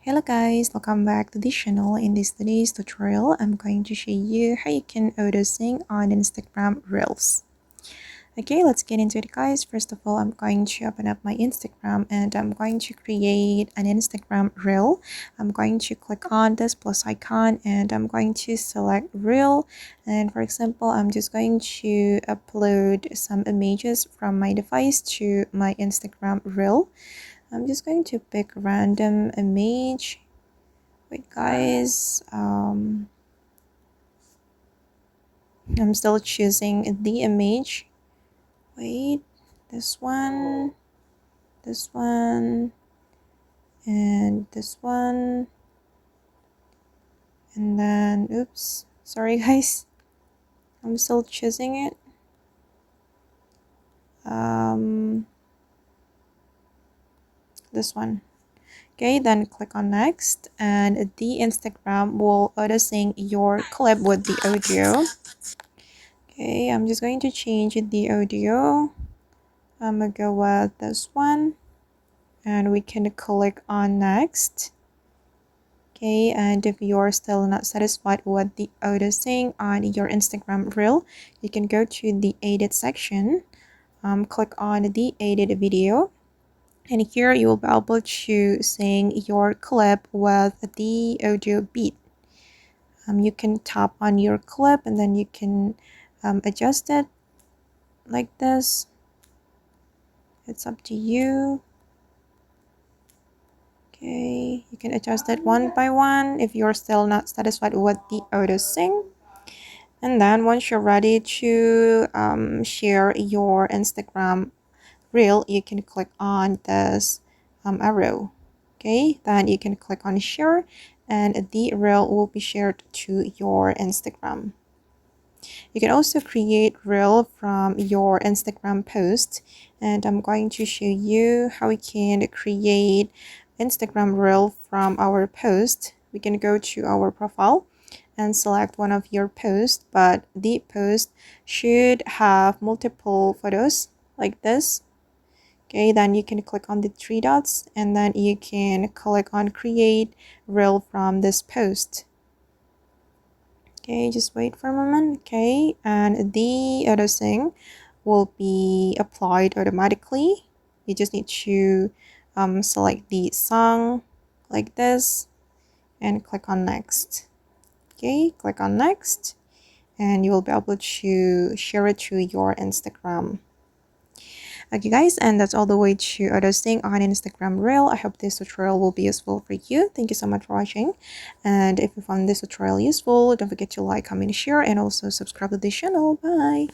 Hello guys, welcome back to this channel. In today's tutorial, I'm going to show you how you can auto sync on Instagram Reels. Okay, let's get into it guys. First of all, I'm going to open up my Instagram and I'm going to create an Instagram Reel. I'm going to click on this plus icon and I'm going to select Reel. And for example, I'm just going to upload some images from my device to my Instagram Reel. I'm just going to pick random image. Wait guys, I'm still choosing the image. Wait, this one, and this one, and then oops, sorry guys, I'm still choosing it. This one. Okay, then click on next and the Instagram will auto sync your clip with the audio. Okay, I'm just going to change the audio. I'm gonna go with this one and we can click on next. Okay, and if you're still not satisfied with the auto sync on your Instagram reel, you can go to the edit section, click on the edit video, and here you will be able to sync your clip with the audio beat. You can tap on your clip and then you can adjust it like this. It's up to you. Okay, you can adjust it one by one if you're still not satisfied with the auto sync. And then once you're ready to share your Instagram reel, you can click on this arrow. Okay, then you can click on share and the reel will be shared to your Instagram. You can also create reel from your Instagram post, and I'm going to show you how we can create Instagram reel from our post. We can go to our profile and select one of your posts, but the post should have multiple photos like this. Okay, then you can click on the three dots and then you can click on create reel from this post. Okay, just wait for a moment. Okay, and the auto sync will be applied automatically. You just need to select the song like this and click on next. Okay, click on next and you will be able to share it to your Instagram. Okay guys, and that's all the way to auto sync on Instagram Reel. I hope this tutorial will be useful for you. Thank you so much for watching, and if you found this tutorial useful, don't forget to like, comment, share, and also subscribe to the channel. Bye.